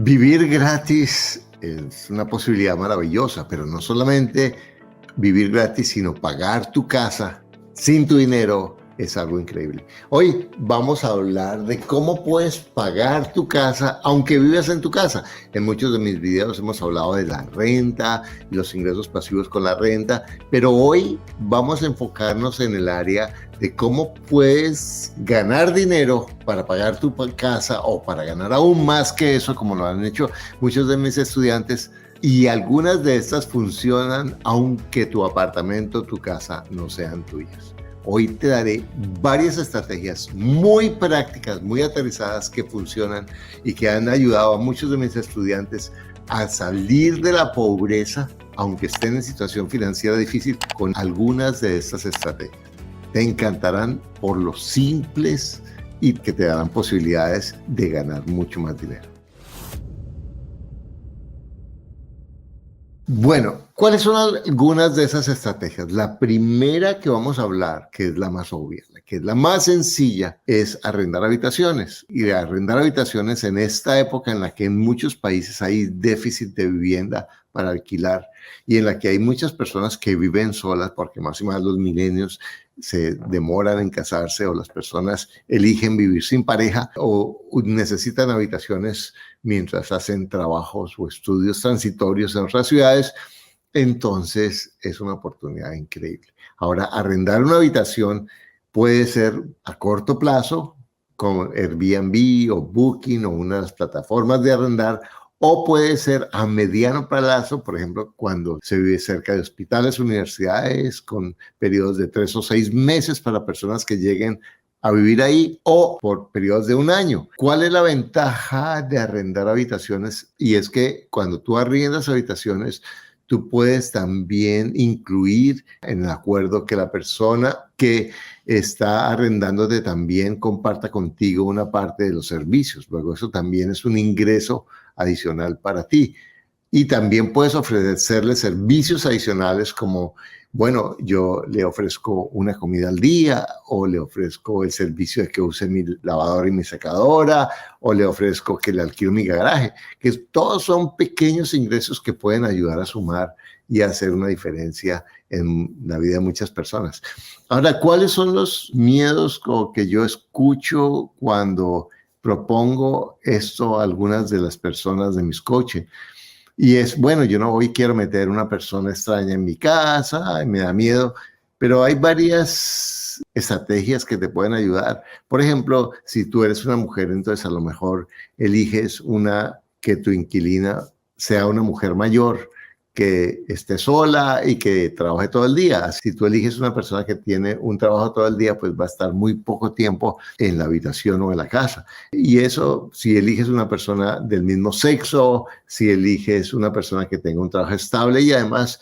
Vivir gratis es una posibilidad maravillosa, pero no solamente vivir gratis, sino pagar tu casa sin tu dinero es algo increíble. Hoy vamos a hablar de cómo puedes pagar tu casa aunque vivas en tu casa. En muchos de mis videos hemos hablado de la renta y los ingresos pasivos con la renta, pero hoy vamos a enfocarnos en el área de cómo puedes ganar dinero para pagar tu casa o para ganar aún más que eso, como lo han hecho muchos de mis estudiantes. Y algunas de estas funcionan aunque tu apartamento, tu casa no sean tuyas. Hoy te daré varias estrategias muy prácticas, muy aterrizadas que funcionan y que han ayudado a muchos de mis estudiantes a salir de la pobreza, aunque estén en situación financiera difícil, con algunas de estas estrategias. Te encantarán por lo simples y que te darán posibilidades de ganar mucho más dinero. Bueno, ¿cuáles son algunas de esas estrategias? La primera que vamos a hablar, que es la más obvia, que es la más sencilla, es arrendar habitaciones. Y de arrendar habitaciones en esta época en la que en muchos países hay déficit de vivienda para alquilar y en la que hay muchas personas que viven solas, porque más y más los milenios se demoran en casarse o las personas eligen vivir sin pareja o necesitan habitaciones mientras hacen trabajos o estudios transitorios en otras ciudades. Entonces es una oportunidad increíble. Ahora, arrendar una habitación puede ser a corto plazo, como Airbnb o Booking o una de las plataformas de arrendar, o puede ser a mediano plazo, por ejemplo, cuando se vive cerca de hospitales, universidades, con periodos de 3 o 6 meses para personas que lleguen a vivir ahí, o por periodos de 1 año. ¿Cuál es la ventaja de arrendar habitaciones? Y es que cuando tú arriendas habitaciones, tú puedes también incluir en el acuerdo que la persona que está arrendándote también comparta contigo una parte de los servicios. Luego eso también es un ingreso adicional para ti. Y también puedes ofrecerle servicios adicionales como, bueno, yo le ofrezco una comida al día, o le ofrezco el servicio de que use mi lavadora y mi secadora, o le ofrezco que le alquilo mi garaje, que todos son pequeños ingresos que pueden ayudar a sumar y a hacer una diferencia en la vida de muchas personas. Ahora, ¿cuáles son los miedos que yo escucho cuando propongo esto a algunas de las personas de mis coaching? Y es, bueno, yo no hoy quiero meter una persona extraña en mi casa, me da miedo, pero hay varias estrategias que te pueden ayudar. Por ejemplo, si tú eres una mujer, entonces a lo mejor eliges que tu inquilina sea una mujer mayor, que esté sola y que trabaje todo el día. Si tú eliges una persona que tiene un trabajo todo el día, pues va a estar muy poco tiempo en la habitación o en la casa. Y eso, si eliges una persona del mismo sexo, si eliges una persona que tenga un trabajo estable y además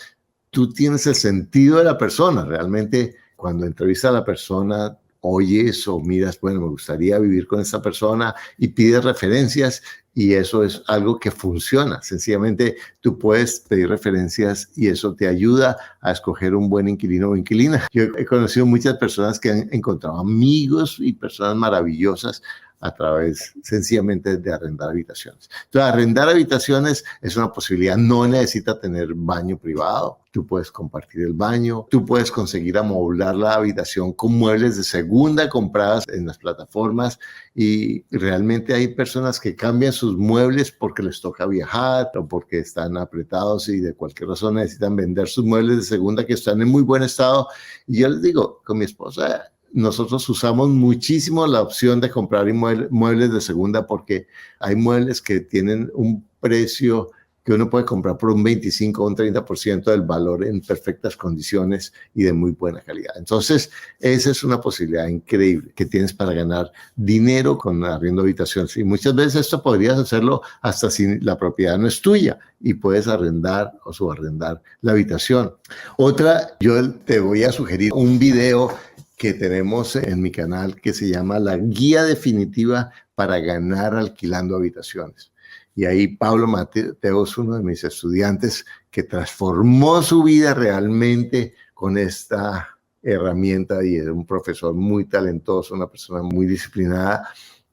tú tienes el sentido de la persona. Realmente, cuando entrevistas a la persona, oyes o miras, bueno, me gustaría vivir con esta persona y pides referencias y eso es algo que funciona. Sencillamente tú puedes pedir referencias y eso te ayuda a escoger un buen inquilino o inquilina. Yo he conocido muchas personas que han encontrado amigos y personas maravillosas a través sencillamente de arrendar habitaciones. Entonces, arrendar habitaciones es una posibilidad. No necesita tener baño privado. Tú puedes compartir el baño. Tú puedes conseguir amoblar la habitación con muebles de segunda compradas en las plataformas. Y realmente hay personas que cambian sus muebles porque les toca viajar o porque están apretados y de cualquier razón necesitan vender sus muebles de segunda que están en muy buen estado. Y yo les digo, con mi esposa, nosotros usamos muchísimo la opción de comprar muebles de segunda porque hay muebles que tienen un precio que uno puede comprar por un 25 o un 30% del valor en perfectas condiciones y de muy buena calidad. Entonces, esa es una posibilidad increíble que tienes para ganar dinero con arriendo habitaciones. Y muchas veces esto podrías hacerlo hasta si la propiedad no es tuya y puedes arrendar o subarrendar la habitación. Otra, yo te voy a sugerir un video que tenemos en mi canal que se llama La Guía Definitiva para Ganar Alquilando Habitaciones. Y ahí Pablo Mateos, uno de mis estudiantes, que transformó su vida realmente con esta herramienta y es un profesor muy talentoso, una persona muy disciplinada,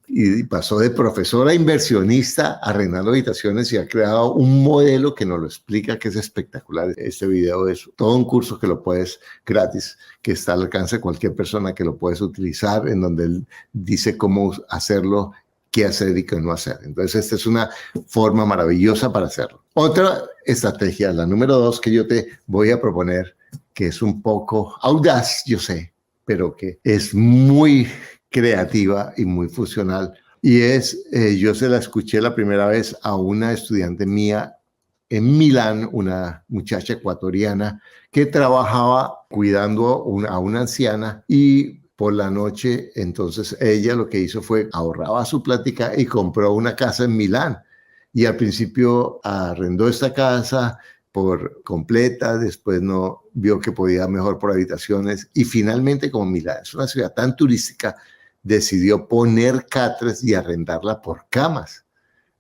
y pasó de profesora a inversionista arrendando habitaciones y ha creado un modelo que nos lo explica, que es espectacular. Este video es todo un curso que lo puedes gratis, que está al alcance de cualquier persona, que lo puedes utilizar, en donde él dice cómo hacerlo, qué hacer y qué no hacer. Entonces, esta es una forma maravillosa para hacerlo. Otra estrategia, la número 2 que yo te voy a proponer, que es un poco audaz, yo sé, pero que es muy creativa y muy funcional. Y yo se la escuché la primera vez a una estudiante mía en Milán, una muchacha ecuatoriana que trabajaba cuidando a una anciana y por la noche, entonces ella lo que hizo fue ahorraba su plática y compró una casa en Milán. Y al principio arrendó esta casa por completa, después no vio que podía mejor por habitaciones y finalmente, como Milán es una ciudad tan turística, decidió poner catres y arrendarla por camas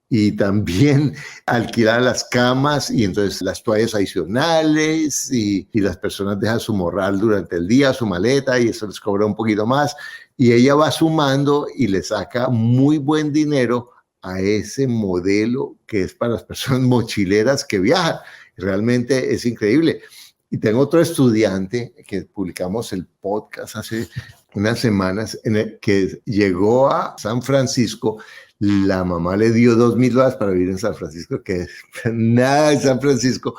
y también alquilar las camas y entonces las toallas adicionales y las personas dejan su morral durante el día, su maleta y eso les cobra un poquito más y ella va sumando y le saca muy buen dinero a ese modelo que es para las personas mochileras que viajan. Realmente es increíble. Y tengo otro estudiante que publicamos el podcast hace unas semanas en el que llegó a San Francisco. La mamá le dio $2,000 para vivir en San Francisco, que es nada de San Francisco.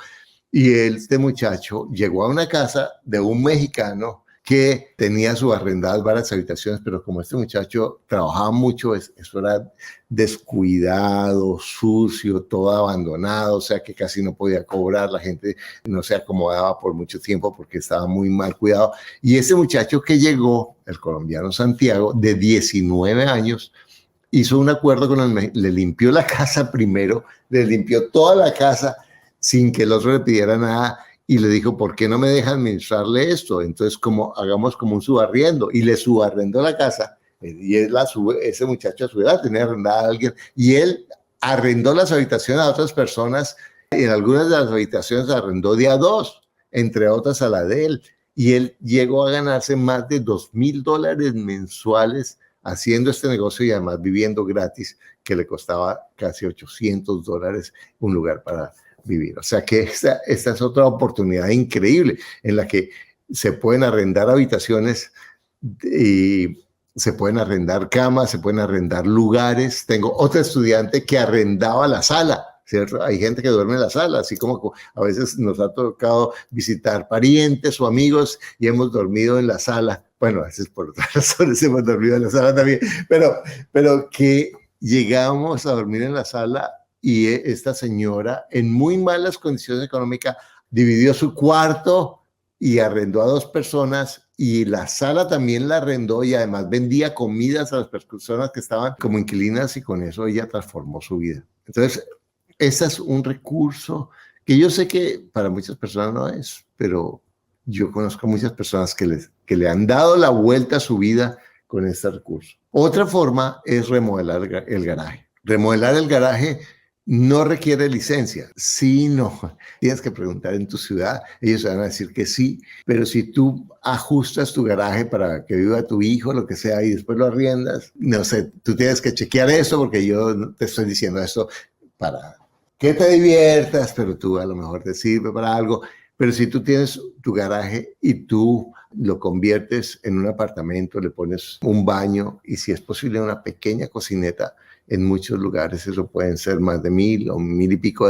Y este muchacho llegó a una casa de un mexicano que tenía subarrendadas varias habitaciones, pero como este muchacho trabajaba mucho, eso era descuidado, sucio, todo abandonado, o sea que casi no podía cobrar, la gente no se acomodaba por mucho tiempo porque estaba muy mal cuidado. Y ese muchacho que llegó, el colombiano Santiago, de 19 años, hizo un acuerdo con él, le limpió la casa primero, le limpió toda la casa sin que el otro le pidiera nada y le dijo, ¿por qué no me deja administrarle esto? Entonces, hagamos como un subarriendo y le subarrendó la casa y ese muchacho a su edad tenía arrendada a alguien y él arrendó las habitaciones a otras personas y en algunas de las habitaciones arrendó de a dos, entre otras a la de él y él llegó a ganarse más de $2,000 mensuales haciendo este negocio y además viviendo gratis, que le costaba casi $800 un lugar para vivir. O sea que esta es otra oportunidad increíble en la que se pueden arrendar habitaciones y se pueden arrendar camas, se pueden arrendar lugares. Tengo otra estudiante que arrendaba la sala, ¿cierto? Hay gente que duerme en la sala, así como a veces nos ha tocado visitar parientes o amigos y hemos dormido en la sala. Bueno, a veces por otras razones hemos dormido en la sala también, pero que llegamos a dormir en la sala y esta señora, en muy malas condiciones económicas, dividió su cuarto y arrendó a 2 personas y la sala también la arrendó y además vendía comidas a las personas que estaban como inquilinas y con eso ella transformó su vida. Entonces, ese es un recurso que yo sé que para muchas personas no es, pero yo conozco muchas personas que le han dado la vuelta a su vida con este recurso. Otra forma es remodelar el garaje. Remodelar el garaje no requiere licencia. Sí, no. Tienes que preguntar en tu ciudad. Ellos van a decir que sí. Pero si tú ajustas tu garaje para que viva tu hijo, lo que sea, y después lo arriendas, no sé, tú tienes que chequear eso porque yo te estoy diciendo esto para que te diviertas, pero tú a lo mejor te sirve para algo. Pero si tú tienes tu garaje y tú lo conviertes en un apartamento, le pones un baño y si es posible una pequeña cocineta, en muchos lugares eso pueden ser más de $1,000 o $1,000 y pico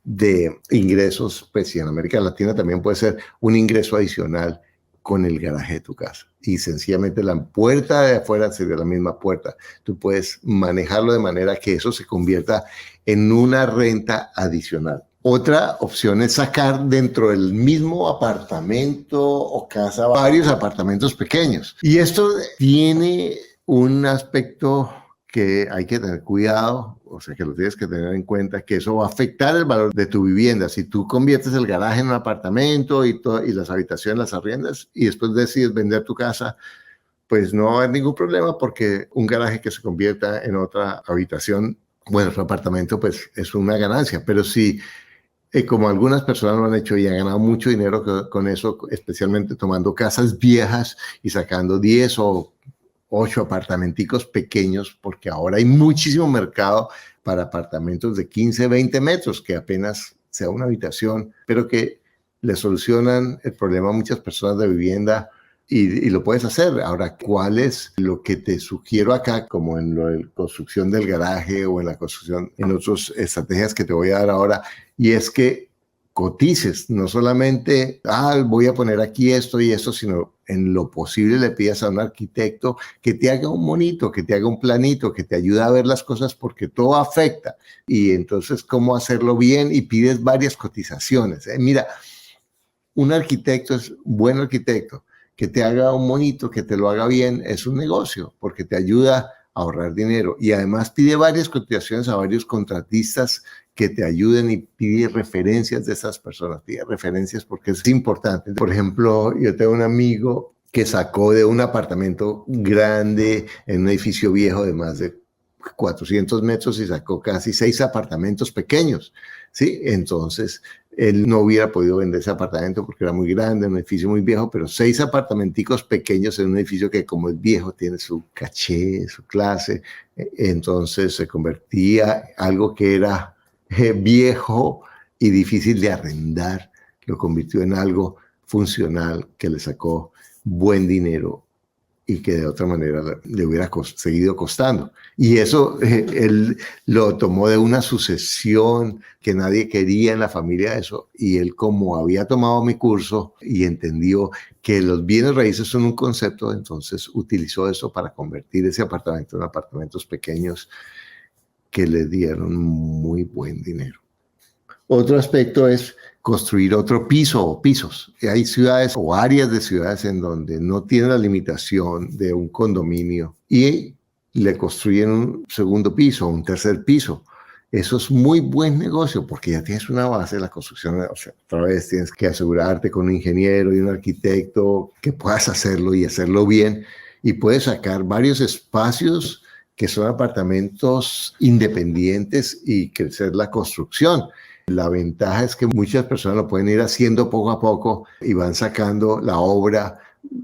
de ingresos, pues y en América Latina también puede ser un ingreso adicional con el garaje de tu casa. Y sencillamente la puerta de afuera sería la misma puerta. Tú puedes manejarlo de manera que eso se convierta en una renta adicional. Otra opción es sacar dentro del mismo apartamento o casa varios apartamentos pequeños. Y esto tiene un aspecto que hay que tener cuidado, o sea que lo tienes que tener en cuenta, que eso va a afectar el valor de tu vivienda. Si tú conviertes el garaje en un apartamento y las habitaciones las arriendas y después decides vender tu casa, pues no va a haber ningún problema porque un garaje que se convierta en otra habitación, bueno, otro apartamento, pues es una ganancia. Pero si como algunas personas lo han hecho y han ganado mucho dinero con eso, especialmente tomando casas viejas y sacando 10 o 8 apartamenticos pequeños, porque ahora hay muchísimo mercado para apartamentos de 15, 20 metros, que apenas sea una habitación, pero que le solucionan el problema a muchas personas de vivienda y lo puedes hacer. Ahora, ¿cuál es lo que te sugiero acá, como en la construcción del garaje o en la construcción, en otras estrategias que te voy a dar ahora? Y es que cotices, no solamente, voy a poner aquí esto y esto, sino en lo posible le pidas a un arquitecto que te haga un monito, que te haga un planito, que te ayude a ver las cosas porque todo afecta. Y entonces, ¿cómo hacerlo bien? Y pides varias cotizaciones. Mira, un arquitecto es un buen arquitecto. Que te haga un monito, que te lo haga bien, es un negocio porque te ayuda a ahorrar dinero. Y además pide varias cotizaciones a varios contratistas que te ayuden y pide referencias de esas personas. Pide referencias porque es importante. Por ejemplo, yo tengo un amigo que sacó de un apartamento grande en un edificio viejo de más de 400 metros y sacó casi 6 apartamentos pequeños, ¿sí? Entonces, él no hubiera podido vender ese apartamento porque era muy grande, un edificio muy viejo, pero 6 apartamenticos pequeños en un edificio que, como es viejo, tiene su caché, su clase. Entonces se convertía algo que era viejo y difícil de arrendar, lo convirtió en algo funcional que le sacó buen dinero y que de otra manera le hubiera seguido costando. Y eso él lo tomó de una sucesión que nadie quería en la familia, eso. Y él, como había tomado mi curso y entendió que los bienes raíces son un concepto, entonces utilizó eso para convertir ese apartamento en apartamentos pequeños que le dieron muy buen dinero. Otro aspecto es construir otro piso o pisos. Hay ciudades o áreas de ciudades en donde no tienen la limitación de un condominio y le construyen un segundo piso o un tercer piso. Eso es muy buen negocio porque ya tienes una base de la construcción. O sea, otra vez tienes que asegurarte con un ingeniero y un arquitecto que puedas hacerlo y hacerlo bien. Y puedes sacar varios espacios que son apartamentos independientes y crecer la construcción. La ventaja es que muchas personas lo pueden ir haciendo poco a poco y van sacando la obra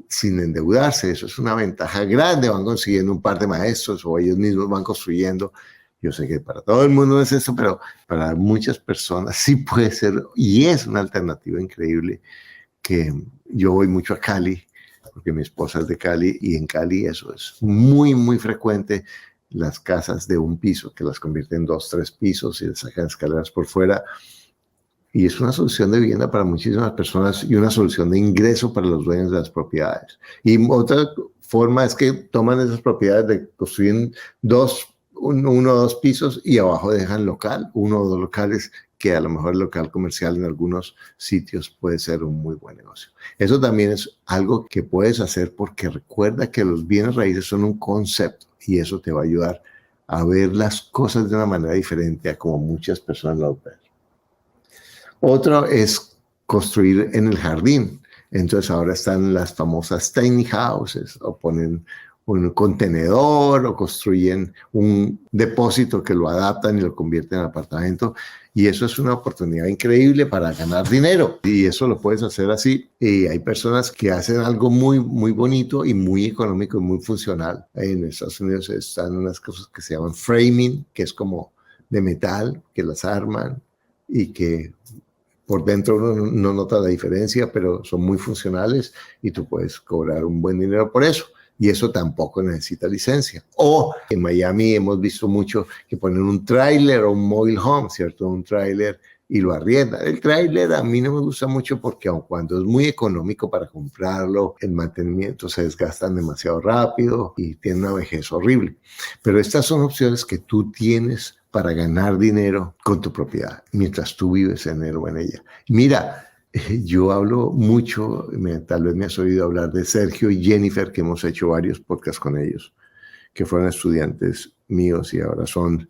sin endeudarse. Eso es una ventaja grande. Van consiguiendo un par de maestros o ellos mismos van construyendo. Yo sé que para todo el mundo no es eso, pero para muchas personas sí puede ser y es una alternativa increíble. Que yo voy mucho a Cali porque mi esposa es de Cali y en Cali eso es muy, muy frecuente. Las casas de un piso que las convierten en 2, 3 pisos y les sacan escaleras por fuera. Y es una solución de vivienda para muchísimas personas y una solución de ingreso para los dueños de las propiedades. Y otra forma es que toman esas propiedades de construir uno o dos pisos y abajo dejan local, 1 o 2 locales, que a lo mejor el local comercial en algunos sitios puede ser un muy buen negocio. Eso también es algo que puedes hacer porque recuerda que los bienes raíces son un concepto y eso te va a ayudar a ver las cosas de una manera diferente a como muchas personas lo ven. Otro es construir en el jardín. Entonces ahora están las famosas tiny houses o ponen un contenedor o construyen un depósito que lo adaptan y lo convierten en apartamento. Y eso es una oportunidad increíble para ganar dinero. Y eso lo puedes hacer así. Y hay personas que hacen algo muy, muy bonito y muy económico y muy funcional. En Estados Unidos están unas cosas que se llaman framing, que es como de metal, que las arman y que por dentro uno no nota la diferencia, pero son muy funcionales y tú puedes cobrar un buen dinero por eso. Y eso tampoco necesita licencia. O en Miami hemos visto mucho que ponen un tráiler o un mobile home, ¿cierto? Un tráiler y lo arriendan. El tráiler a mí no me gusta mucho porque aun cuando es muy económico para comprarlo, el mantenimiento se desgastan demasiado rápido y tiene una vejez horrible. Pero estas son opciones que tú tienes para ganar dinero con tu propiedad mientras tú vives en él o en ella. Mira, yo hablo mucho, tal vez me has oído hablar de Sergio y Jennifer, que hemos hecho varios podcasts con ellos, que fueron estudiantes míos y ahora son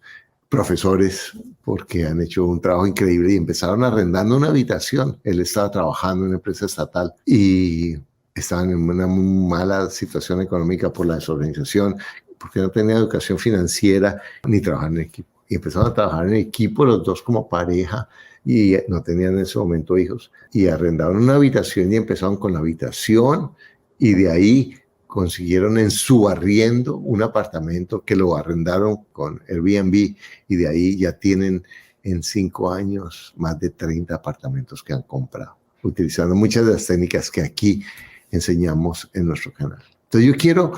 profesores porque han hecho un trabajo increíble y empezaron arrendando una habitación. Él estaba trabajando en una empresa estatal y estaban en una muy mala situación económica por la desorganización, porque no tenía educación financiera ni trabajar en equipo. Y empezaron a trabajar en equipo los dos como pareja y no tenían en ese momento hijos y arrendaron una habitación y empezaron con la habitación y de ahí consiguieron en su arriendo un apartamento que lo arrendaron con Airbnb y de ahí ya tienen en 5 años más de 30 apartamentos que han comprado, utilizando muchas de las técnicas que aquí enseñamos en nuestro canal. Entonces yo quiero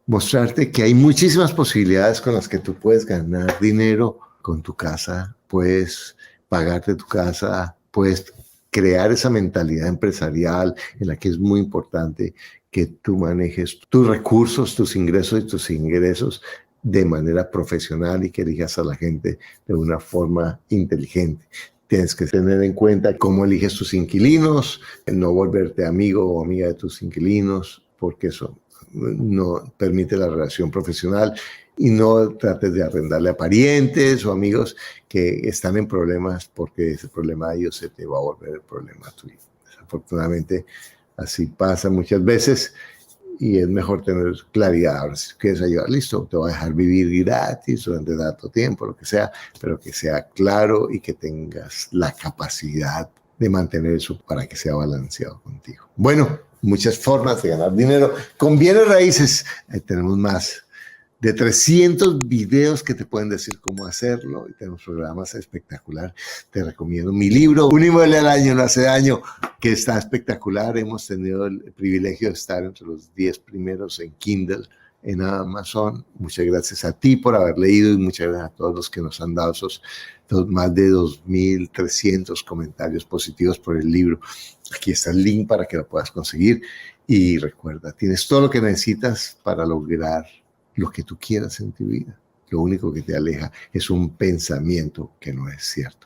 mostrarte que hay muchísimas posibilidades con las que tú puedes ganar dinero con tu casa, puedes pagarte tu casa, puedes crear esa mentalidad empresarial en la que es muy importante que tú manejes tus recursos, tus ingresos de manera profesional y que elijas a la gente de una forma inteligente. Tienes que tener en cuenta cómo eliges tus inquilinos, no volverte amigo o amiga de tus inquilinos, porque eso no permite la relación profesional, y no trates de arrendarle a parientes o amigos que están en problemas, porque ese problema de ellos se te va a volver el problema tuyo. Desafortunadamente, así pasa muchas veces y es mejor tener claridad. Ahora, si quieres ayudar, listo, te voy a dejar vivir gratis durante tanto tiempo, lo que sea, pero que sea claro y que tengas la capacidad de mantener eso para que sea balanceado contigo. Bueno, muchas formas de ganar dinero con bienes raíces. Ahí tenemos más de 300 videos que te pueden decir cómo hacerlo, y tenemos programas espectaculares. Te recomiendo mi libro, Un inmueble al año no hace daño, que está espectacular. Hemos tenido el privilegio de estar entre los 10 primeros en Kindle en Amazon. Muchas gracias a ti por haber leído y muchas gracias a todos los que nos han dado esos más de 2.300 comentarios positivos por el libro. Aquí está el link para que lo puedas conseguir, y recuerda, tienes todo lo que necesitas para lograr lo que tú quieras en tu vida. Lo único que te aleja es un pensamiento que no es cierto.